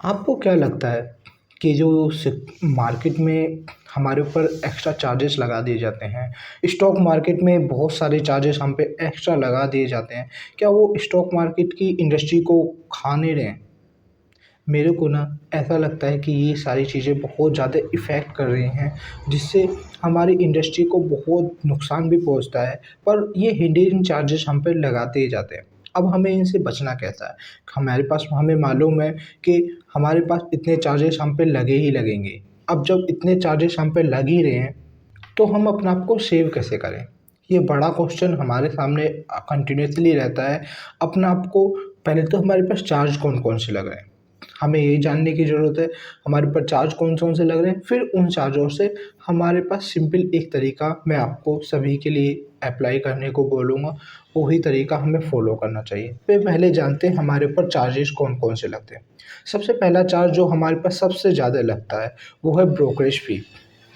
आपको क्या लगता है कि जो मार्केट में हमारे ऊपर एक्स्ट्रा चार्जेस लगा दिए जाते हैं, स्टॉक मार्केट में बहुत सारे चार्जेस हम पे एक्स्ट्रा लगा दिए जाते हैं, क्या वो स्टॉक मार्केट की इंडस्ट्री को खा नहीं रहे हैं? मेरे को ना ऐसा लगता है कि ये सारी चीज़ें बहुत ज़्यादा इफ़ेक्ट कर रही हैं, जिससे हमारी इंडस्ट्री को बहुत नुकसान भी पहुँचता है, पर ये हिडन चार्जेस हम पे लगाते ही जाते हैं। अब हमें इनसे बचना कैसा है? हमारे पास हमें मालूम है कि हमारे पास इतने चार्जेस हम पे लगे ही लगेंगे। अब जब इतने चार्जेस हम पे लग ही रहे हैं, तो हम अपने आप को सेव कैसे करें? ये बड़ा क्वेश्चन हमारे सामने कंटिन्यूअसली रहता है। अपने आप को पहले तो हमारे पास चार्ज कौन-कौन से लग रहे हैं, हमें ये जानने की ज़रूरत है, हमारे ऊपर चार्ज कौन-कौन से लग रहे हैं। फिर उन चार्जों से हमारे पास सिंपल एक तरीका मैं आपको सभी के लिए अप्लाई करने को बोलूँगा, वही तरीका हमें फ़ॉलो करना चाहिए। तो पहले जानते हैं हमारे ऊपर चार्जेस कौन-कौन से लगते हैं। सबसे पहला चार्ज जो हमारे पास सबसे ज़्यादा लगता है, वो है ब्रोकरेज फ़ी।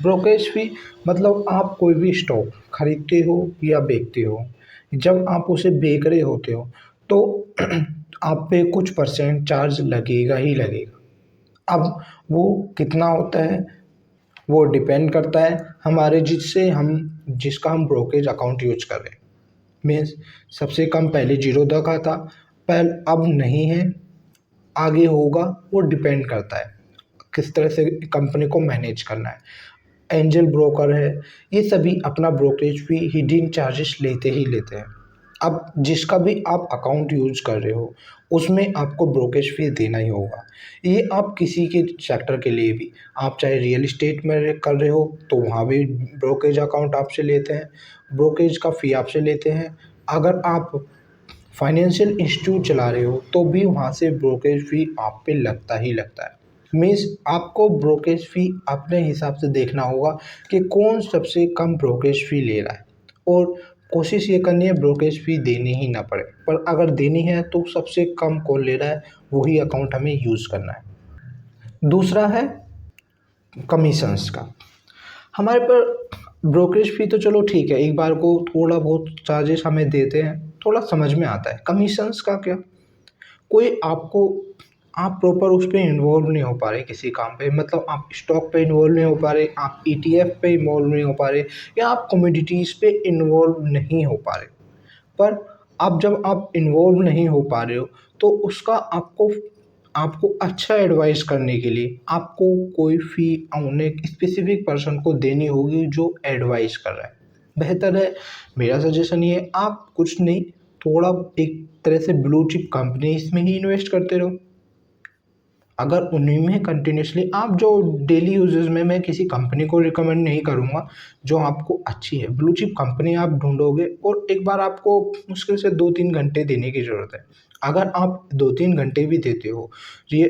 ब्रोकरेज फ़ी मतलब आप कोई भी स्टॉक खरीदते हो या बेचते हो, जब आप उसे बेच रहे होते हो, तो आप पे कुछ परसेंट चार्ज लगेगा ही लगेगा। अब वो कितना होता है, वो डिपेंड करता है हमारे जिसका हम ब्रोकरेज अकाउंट यूज़ कर रहे हैं। मीन्स सबसे कम पहले 0 तक था, पर अब नहीं है, आगे होगा, वो डिपेंड करता है किस तरह से कंपनी को मैनेज करना है। एंजल ब्रोकर है, ये सभी अपना ब्रोकरेज फ़ी हिडन चार्जेस लेते ही लेते हैं। अब जिसका भी आप अकाउंट यूज़ कर रहे हो, उसमें आपको ब्रोकरेज फ़ी देना ही होगा। ये आप किसी के सेक्टर के लिए भी, आप चाहे रियल एस्टेट में कर रहे हो, तो वहाँ भी ब्रोकरेज अकाउंट आपसे लेते हैं, ब्रोकरेज का फ़ी आपसे लेते हैं। अगर आप फाइनेंशियल इंस्टीट्यूट चला रहे हो, तो भी वहाँ से ब्रोकरेज फ़ी आप पे लगता ही लगता है। मीन्स आपको ब्रोकरेज फ़ी अपने हिसाब से देखना होगा कि कौन सबसे कम ब्रोकरेज फ़ी ले रहा है, और कोशिश ये करनी है ब्रोकरेज फ़ी देनी ही ना पड़े। पर अगर देनी है तो सबसे कम कौन ले रहा है, वही अकाउंट हमें यूज़ करना है। दूसरा है कमीशंस का। हमारे पर ब्रोकरेज फ़ी तो चलो ठीक है, एक बार को थोड़ा बहुत चार्जेस हमें देते हैं, थोड़ा समझ में आता है। कमीशंस का क्या? कोई आपको आप प्रॉपर उस पे इन्वॉल्व नहीं हो पा रहे किसी काम पे, मतलब आप स्टॉक पे इन्वॉल्व नहीं हो पा रहे, आप ईटीएफ पे इन्वॉल्व नहीं हो पा रहे, या आप कमोडिटीज़ पे इन्वॉल्व नहीं हो पा रहे। पर अब जब आप इन्वॉल्व नहीं हो पा रहे हो, तो उसका आपको आपको अच्छा एडवाइस करने के लिए आपको कोई फ़ी उन्हें स्पेसिफिक पर्सन को देनी होगी जो एडवाइस कर रहा है। बेहतर है, मेरा सजेशन ये है, आप कुछ नहीं, थोड़ा एक तरह से ब्लू चिप कंपनीज़ में ही इन्वेस्ट करते रहो। अगर उन्हीं में कंटिन्यूअसली आप जो डेली यूजेस में, मैं किसी कंपनी को रिकमेंड नहीं करूँगा जो आपको अच्छी है। ब्लू चिप कंपनी आप ढूँढोगे और एक बार आपको मुश्किल से 2-3 घंटे देने की ज़रूरत है। अगर आप 2-3 घंटे भी देते हो, ये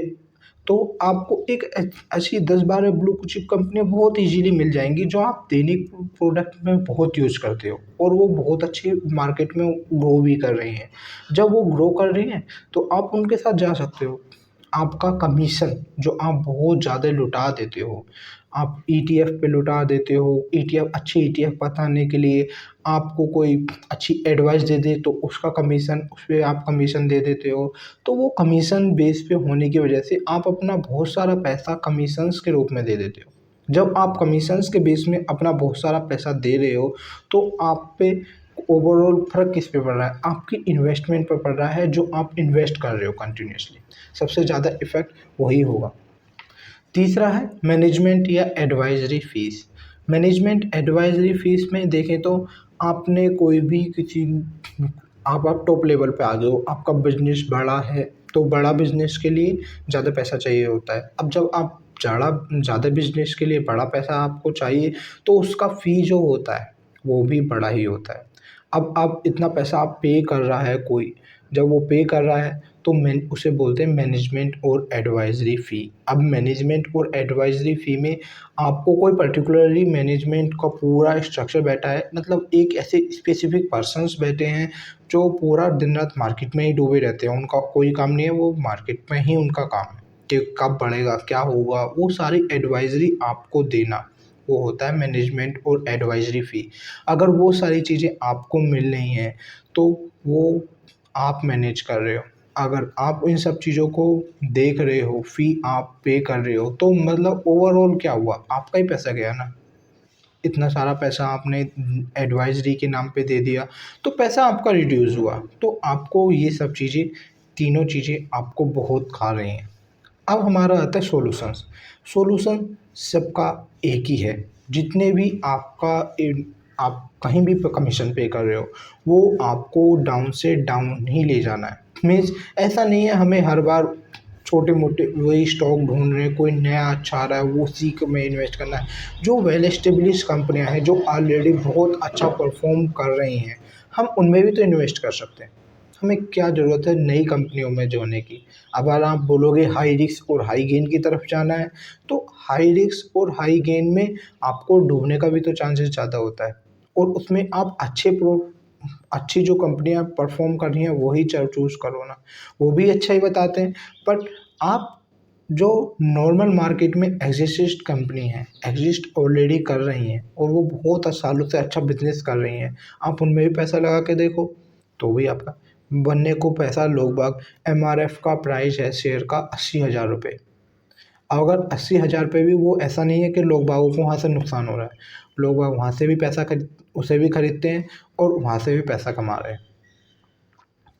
तो आपको एक अच्छी 10-12 ब्लू चिप कंपनियाँ बहुत ईज़िली मिल जाएँगी जो आप दैनिक प्रोडक्ट में बहुत यूज़ करते हो, और वो बहुत अच्छी मार्केट में ग्रो भी कर रही हैं। जब वो ग्रो कर रही हैं, तो आप उनके साथ जा सकते हो। आपका कमीशन जो आप बहुत ज़्यादा लुटा देते हो, आप ईटीएफ पे लुटा देते हो, ईटीएफ अच्छी ईटीएफ बताने के लिए आपको कोई अच्छी एडवाइस दे दे तो उसका कमीशन, उस पे आप कमीशन दे देते हो। तो वो कमीशन बेस पे होने की वजह से आप अपना बहुत सारा पैसा कमीशंस के रूप में दे देते हो। जब आप कमीशंस के बेस में अपना बहुत सारा पैसा दे रहे हो, तो आप पे ओवरऑल फ़र्क किस पे पड़ रहा है? आपकी इन्वेस्टमेंट पे पड़ रहा है, जो आप इन्वेस्ट कर रहे हो कंटिन्यूअसली। सबसे ज़्यादा इफ़ेक्ट वही होगा। तीसरा है मैनेजमेंट या advisory fees. Management advisory fees में देखें तो आपने कोई भी किसी आप टॉप लेवल पे आ गए हो, आपका बिज़नेस बड़ा है, तो बड़ा बिज़नेस के लिए ज़्यादा पैसा चाहिए होता है। अब जब आप ज़्यादा बिज़नेस के लिए बड़ा पैसा आपको चाहिए, तो उसका फ़ी जो होता है, वो भी बड़ा ही होता है। अब आप इतना पैसा आप पे कर रहा है कोई, जब वो पे कर रहा है, तो मैन उसे बोलते हैं मैनेजमेंट और एडवाइज़री फ़ी। अब मैनेजमेंट और एडवाइज़री फ़ी में आपको कोई पर्टिकुलरली मैनेजमेंट का पूरा स्ट्रक्चर बैठा है, मतलब एक ऐसे स्पेसिफ़िक पर्सन्स बैठे हैं जो पूरा दिन-रात मार्केट में ही डूबे रहते हैं। उनका कोई काम नहीं है, वो मार्केट में ही उनका काम है कि कब बढ़ेगा, क्या होगा, वो सारी एडवाइज़री आपको देना, वो होता है मैनेजमेंट और एडवाइज़री फ़ी। अगर वो सारी चीज़ें आपको मिल रही हैं, तो वो आप मैनेज कर रहे हो। अगर आप इन सब चीज़ों को देख रहे हो, फ़ी आप पे कर रहे हो, तो मतलब ओवरऑल क्या हुआ? आपका ही पैसा गया ना। इतना सारा पैसा आपने एडवाइज़री के नाम पे दे दिया, तो पैसा आपका रिड्यूस हुआ। तो आपको ये सब चीज़ें, तीनों चीज़ें आपको बहुत खा रही हैं। अब हमारा आता है सॉल्यूशंस। सॉल्यूशन सबका एक ही है। जितने भी आप कहीं भी कमीशन पे कर रहे हो, वो आपको डाउन से डाउन ही ले जाना है। मीन्स ऐसा नहीं है हमें हर बार छोटे-मोटे वही स्टॉक ढूँढ रहे हैं, कोई नया अच्छा आ रहा है, वो उसी क में इन्वेस्ट करना है। जो वेल एस्टेब्लिश्ड कंपनियाँ हैं, जो ऑलरेडी बहुत अच्छा परफ़ॉर्म कर रही हैं, हम उनमें भी तो इन्वेस्ट कर सकते हैं। हमें क्या ज़रूरत है नई कंपनियों में जाने की? अगर आप बोलोगे हाई रिस्क और हाई गेन की तरफ जाना है, तो हाई रिस्क और हाई गेन में आपको डूबने का भी तो चांसेस ज़्यादा होता है। और उसमें आप अच्छी जो कंपनियाँ परफ़ॉर्म कर रही हैं, वही चूज़ करो ना। वो भी अच्छा ही बताते हैं, बट आप जो नॉर्मल मार्केट में एग्जिस्टेड कंपनी हैं, एग्जिस्ट ऑलरेडी कर रही हैं और वो बहुत सालों से अच्छा बिज़नेस कर रही हैं, आप उनमें भी पैसा लगा के देखो, तो भी आपका बनने को पैसा लोग बाग। एमआरएफ का प्राइस है शेयर का 80,000 रुपये। अगर 80,000 पे भी वो ऐसा नहीं है कि लोग बागों को वहाँ से नुकसान हो रहा है। लोग बाग वहाँ से भी पैसा उसे भी खरीदते हैं और वहाँ से भी पैसा कमा रहे हैं।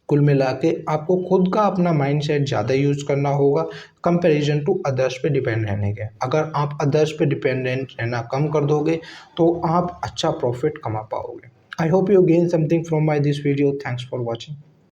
कुल मिला के आपको खुद का अपना माइंडसेट ज़्यादा यूज़ करना होगा कंपैरिजन टू अदर्स पे डिपेंड रहने के। अगर आप अदर्स पे डिपेंडेंट रहना कम कर दोगे, तो आप अच्छा प्रॉफ़िट कमा पाओगे। I hope you gain something from my this video. Thanks for watching.